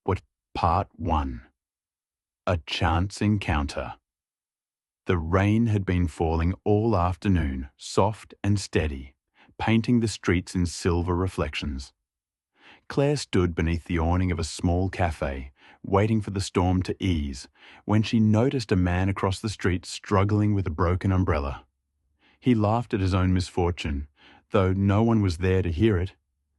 What Part 1. A Chance Encounter. The rain had been falling all afternoon, soft and steady, painting the streets in silver reflections. Claire stood beneath the awning of a small cafe, waiting for the storm to ease, when she noticed a man across the street struggling with a broken umbrella. He laughed at his own misfortune, though no one was there to hear it,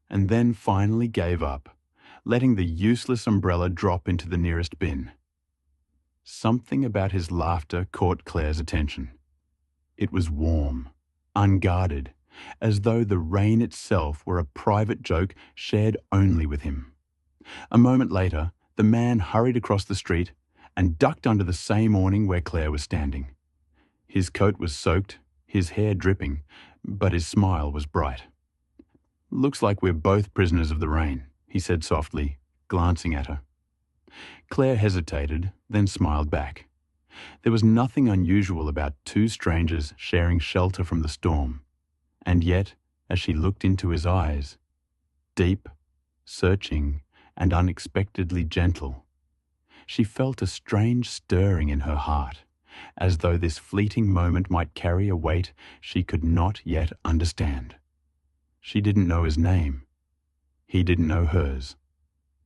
and then finally gave up, letting the useless umbrella drop into the nearest bin. Something about his laughter caught Claire's attention. It was warm, unguarded, as though the rain itself were a private joke shared only with him. A moment later, the man hurried across the street and ducked under the same awning where Claire was standing. His coat was soaked, his hair dripping, but his smile was bright. "Looks like we're both prisoners of the rain," he said softly, glancing at her. Claire hesitated, then smiled back. There was nothing unusual about two strangers sharing shelter from the storm, and yet, as she looked into his eyes, deep, searching, and unexpectedly gentle, she felt a strange stirring in her heart, as though this fleeting moment might carry a weight she could not yet understand. She didn't know his name. He didn't know hers.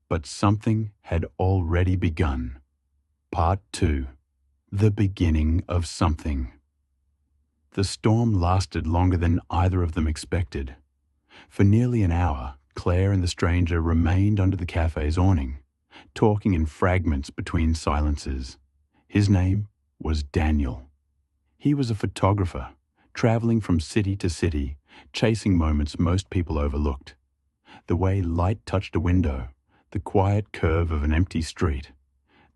But something had already begun. Part 2. The beginning of something. The storm lasted longer than either of them expected. For nearly an hour, Claire and the stranger remained under the cafe's awning, talking in fragments between silences. His name was Daniel. He was a photographer, traveling from city to city, chasing moments most people overlooked. The way light touched a window, the quiet curve of an empty street,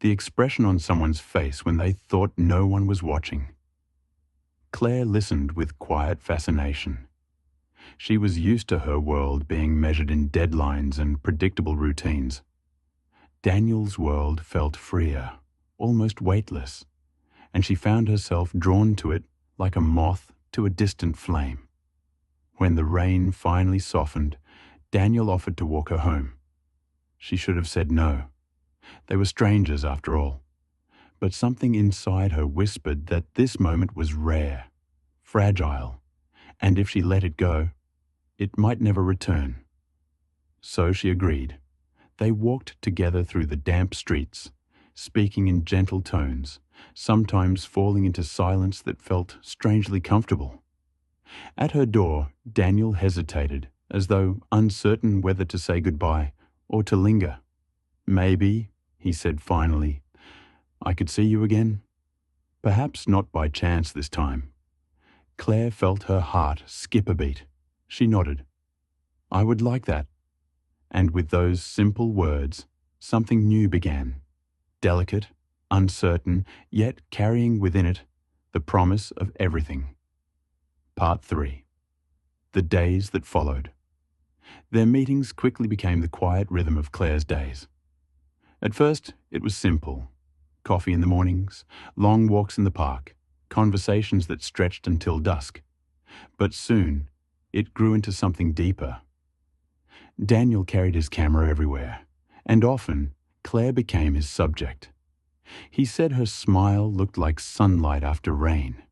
the expression on someone's face when they thought no one was watching. Claire listened with quiet fascination. She was used to her world being measured in deadlines and predictable routines. Daniel's world felt freer, almost weightless, and she found herself drawn to it like a moth to a distant flame. When the rain finally softened, Daniel offered to walk her home. She should have said no. They were strangers after all. But something inside her whispered that this moment was rare, fragile, and if she let it go, it might never return. So she agreed. They walked together through the damp streets, speaking in gentle tones, sometimes falling into silence that felt strangely comfortable. At her door, Daniel hesitated, as though uncertain whether to say goodbye or to linger. "Maybe," he said finally, "I could see you again." Perhaps not by chance this time. Claire felt her heart skip a beat. She nodded. "I would like that." And with those simple words, something new began. Delicate, uncertain, yet carrying within it the promise of everything. Part 3. The days that followed. Their meetings quickly became the quiet rhythm of Claire's days. At first, it was simple. Coffee in the mornings, long walks in the park, conversations that stretched until dusk. But soon, it grew into something deeper. Daniel carried his camera everywhere, and often, Claire became his subject. He said her smile looked like sunlight after rain.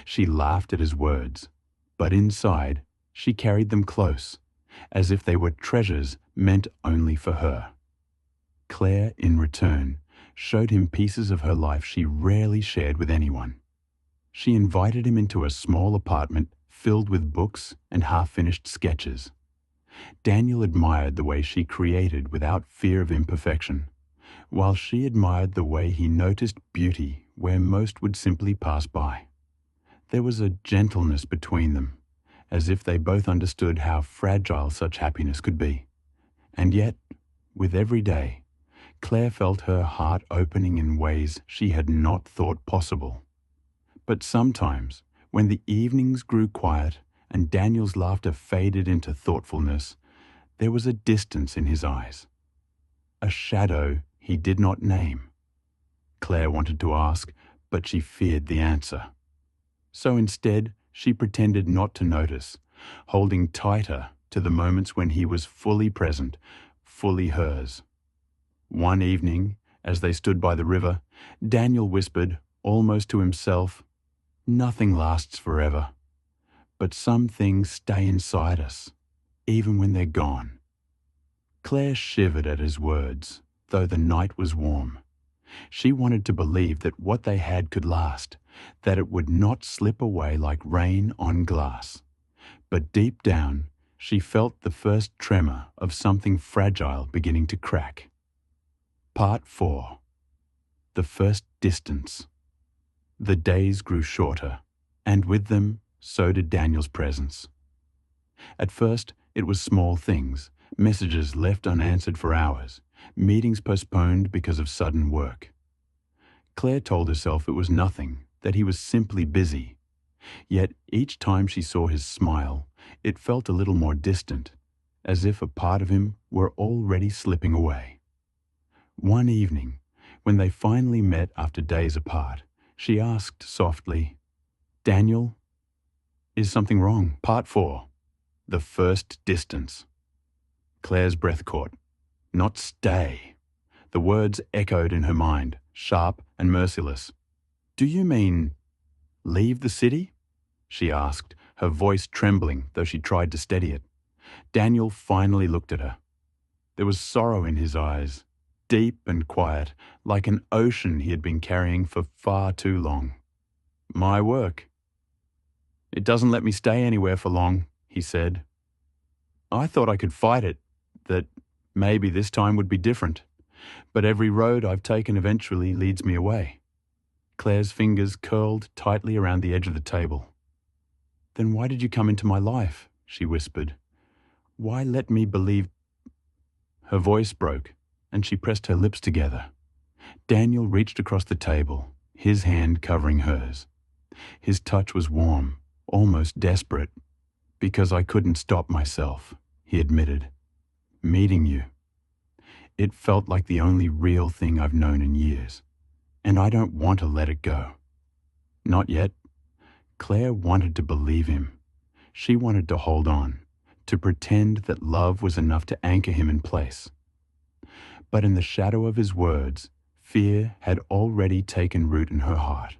She laughed at his words, but inside, she carried them close, as if they were treasures meant only for her. Claire, in return, showed him pieces of her life she rarely shared with anyone. She invited him into a small apartment filled with books and half-finished sketches. Daniel admired the way she created without fear of imperfection, while she admired the way he noticed beauty where most would simply pass by. There was a gentleness between them, as if they both understood how fragile such happiness could be. And yet, with every day, Claire felt her heart opening in ways she had not thought possible. But sometimes, when the evenings grew quiet and Daniel's laughter faded into thoughtfulness, there was a distance in his eyes, a shadow he did not name. Claire wanted to ask, but she feared the answer. So instead, she pretended not to notice, holding tighter to the moments when he was fully present, fully hers. One evening, as they stood by the river, Daniel whispered, almost to himself, "Nothing lasts forever, but some things stay inside us, even when they're gone." Claire shivered at his words, though the night was warm. She wanted to believe that what they had could last, that it would not slip away like rain on glass. But deep down, she felt the first tremor of something fragile beginning to crack. Part 4. The first distance. The days grew shorter, and with them, so did Daniel's presence. At first, it was small things, messages left unanswered for hours, meetings postponed because of sudden work. Claire told herself it was nothing, that he was simply busy. Yet each time she saw his smile, it felt a little more distant, as if a part of him were already slipping away. One evening, when they finally met after days apart, she asked softly, "Daniel, is something wrong?" Part 4. The first distance. Claire's breath caught. Not stay. The words echoed in her mind, sharp and merciless. "Do you mean leave the city?" she asked, her voice trembling though she tried to steady it. Daniel finally looked at her. There was sorrow in his eyes, deep and quiet, like an ocean he had been carrying for far too long. "My work. It doesn't let me stay anywhere for long," he said. "I thought I could fight it, that maybe this time would be different. But every road I've taken eventually leads me away." Claire's fingers curled tightly around the edge of the table. "Then why did you come into my life?" she whispered. "Why let me believe—" Her voice broke, and she pressed her lips together. Daniel reached across the table, his hand covering hers. His touch was warm, almost desperate. "Because I couldn't stop myself," he admitted. "Meeting you. It felt like the only real thing I've known in years, and I don't want to let it go." Not yet. Claire wanted to believe him. She wanted to hold on, to pretend that love was enough to anchor him in place. But in the shadow of his words, fear had already taken root in her heart.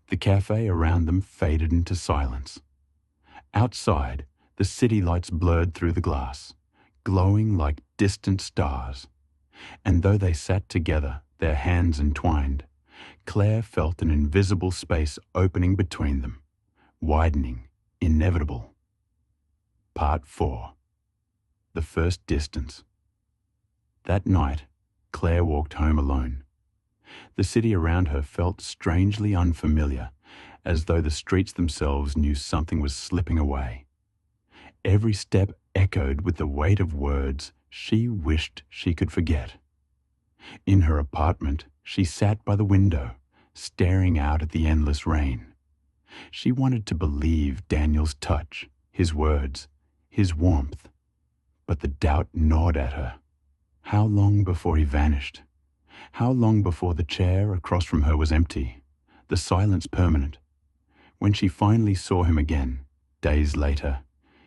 The cafe around them faded into silence. Outside, the city lights blurred through the glass, glowing like distant stars. And though they sat together, their hands entwined, Claire felt an invisible space opening between them, widening, inevitable. Part 4. The first distance. That night, Claire walked home alone. The city around her felt strangely unfamiliar, as though the streets themselves knew something was slipping away. Every step echoed with the weight of words she wished she could forget. In her apartment, she sat by the window, staring out at the endless rain. She wanted to believe Daniel's touch, his words, his warmth. But the doubt gnawed at her. How long before he vanished? How long before the chair across from her was empty, the silence permanent? When she finally saw him again, days later,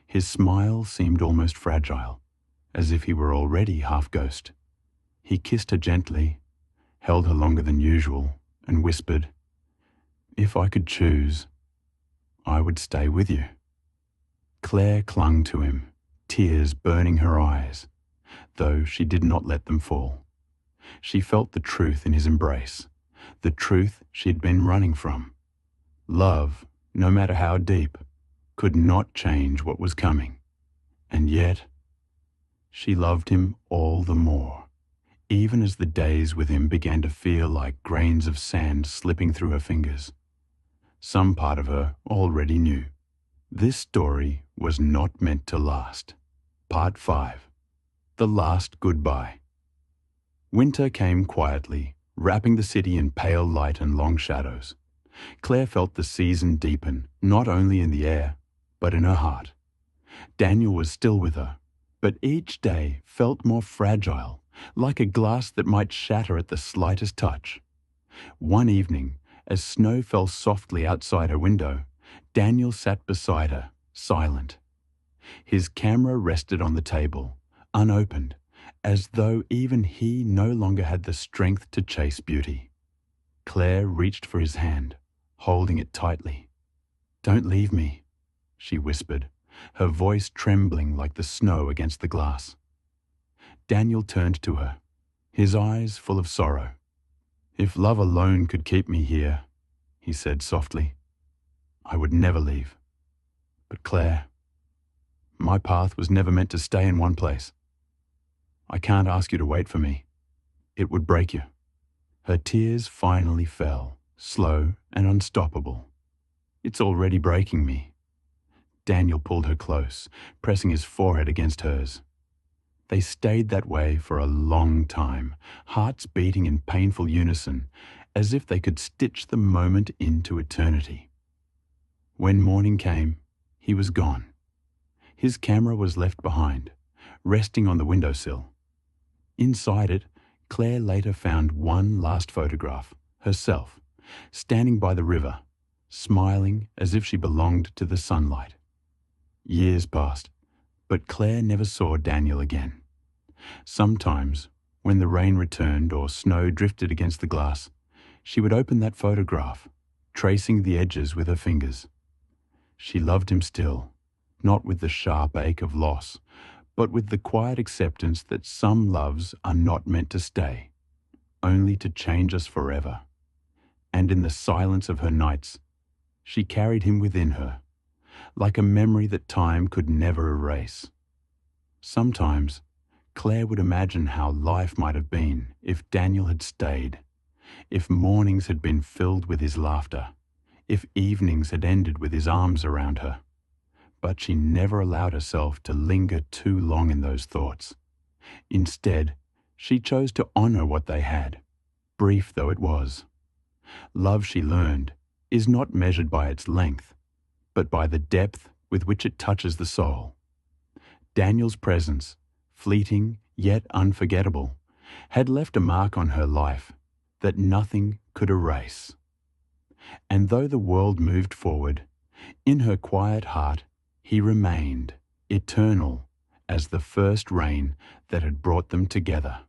his smile seemed almost fragile, as if he were already half ghost. He kissed her gently, held her longer than usual, and whispered, "If I could choose, I would stay with you." Claire clung to him, tears burning her eyes, though she did not let them fall. She felt the truth in his embrace, the truth she had been running from. Love, no matter how deep, could not change what was coming. And yet, she loved him all the more, even as the days with him began to feel like grains of sand slipping through her fingers. Some part of her already knew. This story was not meant to last. Part 5. The last goodbye. Winter came quietly, wrapping the city in pale light and long shadows. Claire felt the season deepen, not only in the air, but in her heart. Daniel was still with her, but each day felt more fragile, like a glass that might shatter at the slightest touch. One evening, as snow fell softly outside her window, Daniel sat beside her, silent. His camera rested on the table, unopened, as though even he no longer had the strength to chase beauty. Claire reached for his hand, holding it tightly. "Don't leave me," she whispered, her voice trembling like the snow against the glass. Daniel turned to her, his eyes full of sorrow. "If love alone could keep me here," he said softly, "I would never leave. But Claire, my path was never meant to stay in one place. I can't ask you to wait for me. It would break you." Her tears finally fell, slow and unstoppable. "It's already breaking me." Daniel pulled her close, pressing his forehead against hers. They stayed that way for a long time, hearts beating in painful unison, as if they could stitch the moment into eternity. When morning came, he was gone. His camera was left behind, resting on the windowsill. Inside it, Claire later found one last photograph, herself, standing by the river, smiling as if she belonged to the sunlight. Years passed, but Claire never saw Daniel again. Sometimes, when the rain returned or snow drifted against the glass, she would open that photograph, tracing the edges with her fingers. She loved him still, not with the sharp ache of loss, but with the quiet acceptance that some loves are not meant to stay, only to change us forever. And in the silence of her nights, she carried him within her, like a memory that time could never erase. Sometimes, Claire would imagine how life might have been if Daniel had stayed, if mornings had been filled with his laughter, if evenings had ended with his arms around her. But she never allowed herself to linger too long in those thoughts. Instead, she chose to honor what they had, brief though it was. Love, she learned, is not measured by its length, but by the depth with which it touches the soul. Daniel's presence, fleeting yet unforgettable, had left a mark on her life that nothing could erase. And though the world moved forward, in her quiet heart he remained, eternal as the first rain that had brought them together.